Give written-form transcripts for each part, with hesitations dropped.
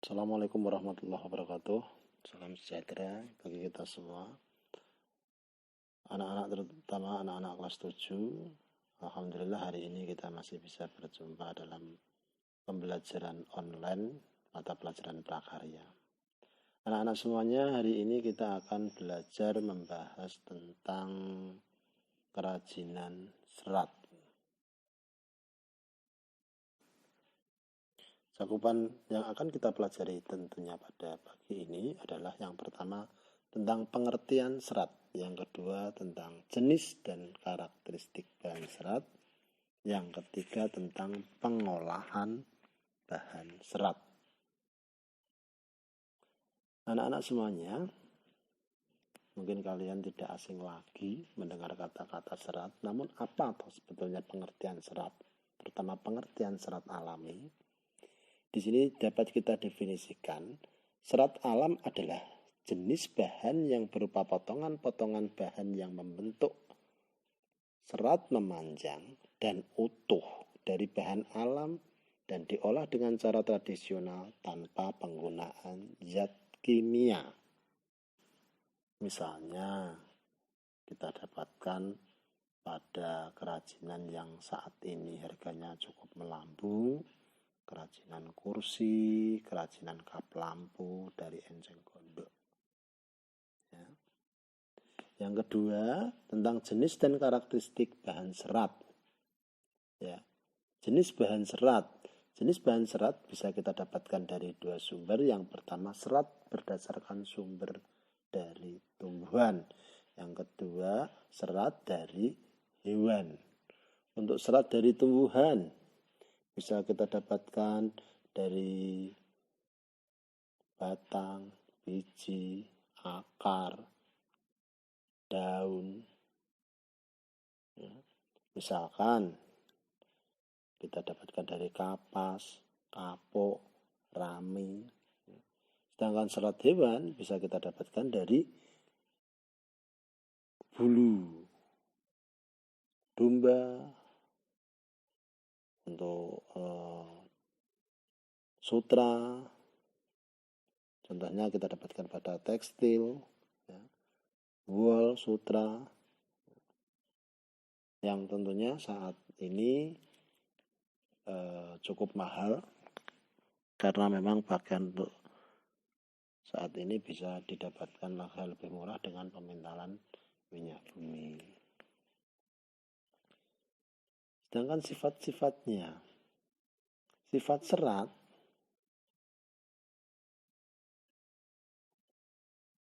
Assalamualaikum warahmatullahi wabarakatuh. Salam sejahtera bagi kita semua. Anak-anak, terutama anak-anak kelas 7. Alhamdulillah hari ini kita masih bisa berjumpa dalam pembelajaran online mata pelajaran prakarya. Anak-anak semuanya, hari ini kita akan belajar membahas tentang kerajinan serat. Cakupan yang akan kita pelajari tentunya pada pagi ini adalah yang pertama tentang pengertian serat, yang kedua tentang jenis dan karakteristik bahan serat, yang ketiga tentang pengolahan bahan serat. Anak-anak semuanya, mungkin kalian tidak asing lagi mendengar kata-kata serat, namun apa sebetulnya pengertian serat? Terutama pengertian serat alami. Di sini dapat kita definisikan, serat alam adalah jenis bahan yang berupa potongan-potongan bahan yang membentuk serat memanjang dan utuh dari bahan alam dan diolah dengan cara tradisional tanpa penggunaan zat kimia. Misalnya, kita dapatkan pada kerajinan yang saat ini harganya cukup melambung, kerajinan kursi, kerajinan kap lampu dari enceng gondok. Ya. Yang kedua, tentang jenis dan karakteristik bahan serat. Ya. Jenis bahan serat. Jenis bahan serat bisa kita dapatkan dari dua sumber. Yang pertama, serat berdasarkan sumber dari tumbuhan. Yang kedua, serat dari hewan. Untuk serat dari tumbuhan, bisa kita dapatkan dari batang, biji, akar, daun. Ya. Misalkan kita dapatkan dari kapas, kapuk, rami. Ya. Sedangkan serat hewan bisa kita dapatkan dari bulu domba, untuk sutra. Contohnya kita dapatkan pada tekstil, ya, wool, sutra, yang tentunya saat ini cukup mahal karena memang pakaian untuk saat ini bisa didapatkan harga lebih murah dengan pemintalan minyak bumi. Sedangkan sifat-sifatnya, sifat serat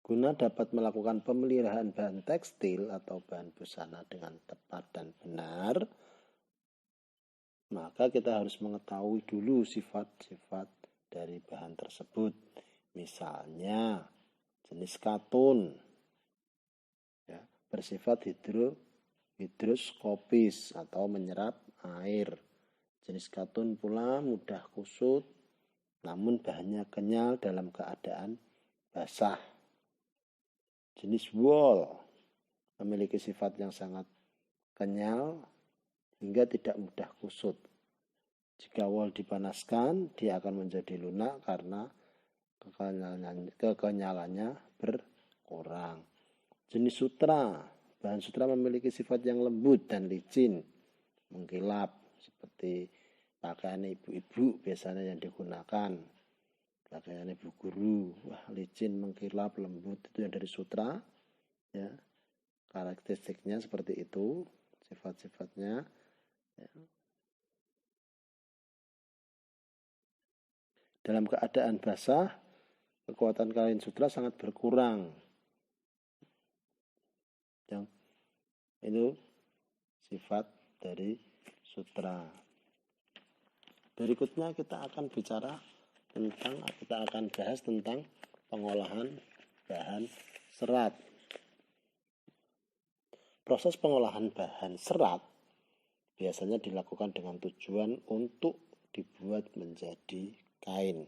guna dapat melakukan pemeliharaan bahan tekstil atau bahan busana dengan tepat dan benar, maka kita harus mengetahui dulu sifat-sifat dari bahan tersebut. Misalnya, jenis katun, ya, bersifat hidroskopis atau menyerap air. Jenis katun pula mudah kusut, namun bahannya kenyal dalam keadaan basah. Jenis wool memiliki sifat yang sangat kenyal hingga tidak mudah kusut. Jika wool dipanaskan, dia akan menjadi lunak karena kekenyalannya berkurang. Jenis sutra, bahan sutra memiliki sifat yang lembut dan licin, mengkilap seperti pakaian ibu-ibu biasanya yang digunakan. Pakaian ibu guru, wah, licin, mengkilap, lembut, itu yang dari sutra. Ya, karakteristiknya seperti itu, sifat-sifatnya. Ya. Dalam keadaan basah, kekuatan kain sutra sangat berkurang. Yang itu sifat dari sutra. Berikutnya kita akan bahas tentang pengolahan bahan serat. Proses pengolahan bahan serat biasanya dilakukan dengan tujuan untuk dibuat menjadi kain.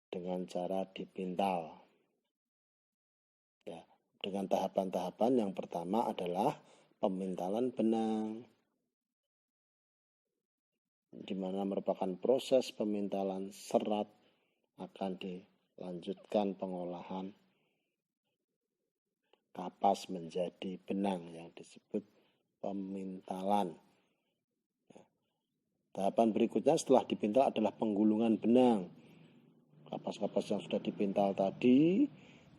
Dengan cara dipintal. Ya, dengan tahapan-tahapan. Yang pertama adalah pemintalan benang, di mana merupakan proses pemintalan serat, akan dilanjutkan pengolahan kapas menjadi benang yang disebut pemintalan. Tahapan berikutnya setelah dipintal adalah penggulungan benang. Kapas-kapas yang sudah dipintal tadi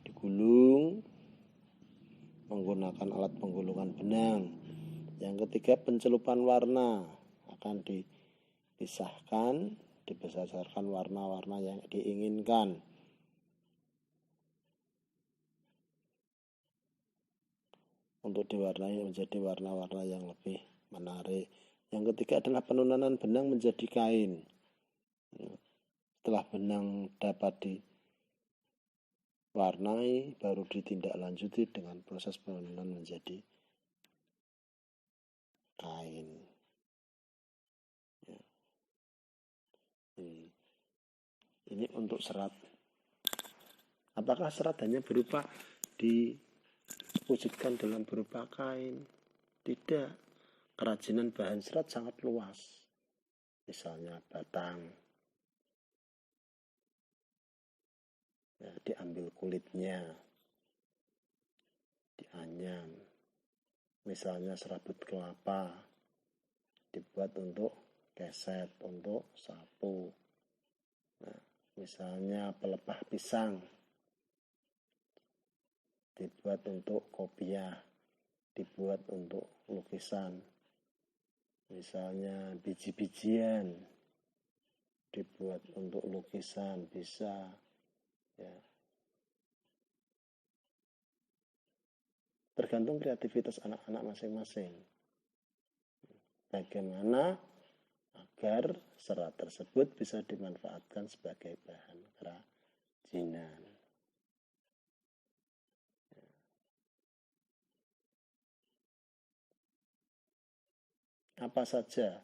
digulung menggunakan alat penggulungan benang. Yang ketiga, pencelupan warna, akan dipisahkan, dibesarkan warna-warna yang diinginkan. Untuk diwarnai menjadi warna-warna yang lebih menarik. Yang ketiga adalah penurunan benang menjadi kain. Setelah benang dapat diwarnai, baru ditindaklanjuti dengan proses penurunan menjadi kain. Ini untuk serat. Apakah serat hanya berupa diwujudkan dalam berupa kain? Tidak. Kerajinan bahan serat sangat luas. Misalnya batang, ya, diambil kulitnya, dianyam. Misalnya serabut kelapa, dibuat untuk keset, untuk sapu. Nah, misalnya pelepah pisang, dibuat untuk kopiah, dibuat untuk lukisan. Misalnya biji-bijian dibuat untuk lukisan, bisa, ya. Tergantung kreativitas anak-anak masing-masing. Bagaimana agar serat tersebut bisa dimanfaatkan sebagai bahan kerajinan. Apa saja,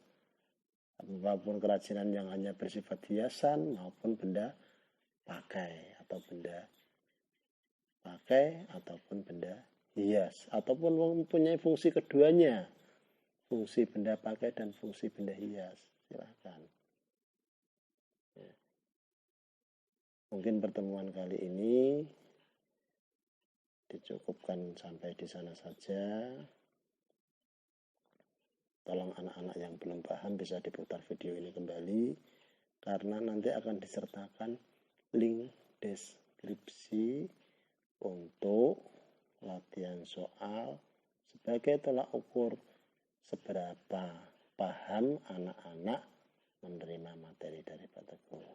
apapun kerajinan yang hanya bersifat hiasan maupun benda pakai ataupun benda hias, ataupun mempunyai fungsi keduanya, fungsi benda pakai dan fungsi benda hias, silakan. Ya. Mungkin pertemuan kali ini dicukupkan sampai di sana saja. Tolong anak-anak yang belum paham bisa diputar video ini kembali, karena nanti akan disertakan link deskripsi untuk latihan soal sebagai tolak ukur seberapa paham anak-anak menerima materi dari Pak Teguh.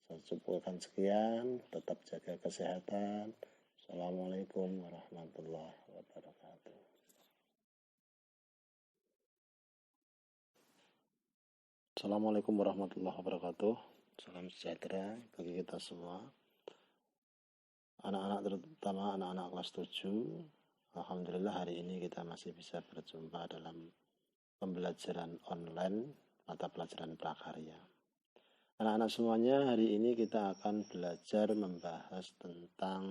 Saya cukupkan sekian, tetap jaga kesehatan. Assalamualaikum warahmatullahi wabarakatuh. Assalamualaikum warahmatullahi wabarakatuh. Salam sejahtera bagi kita semua. Anak-anak, terutama anak-anak kelas 7. Alhamdulillah hari ini kita masih bisa berjumpa dalam pembelajaran online mata pelajaran prakarya. Anak-anak semuanya, hari ini kita akan belajar membahas tentang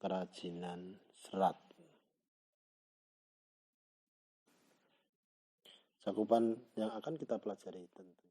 kerajinan serat. Cakupan yang akan kita pelajari tentu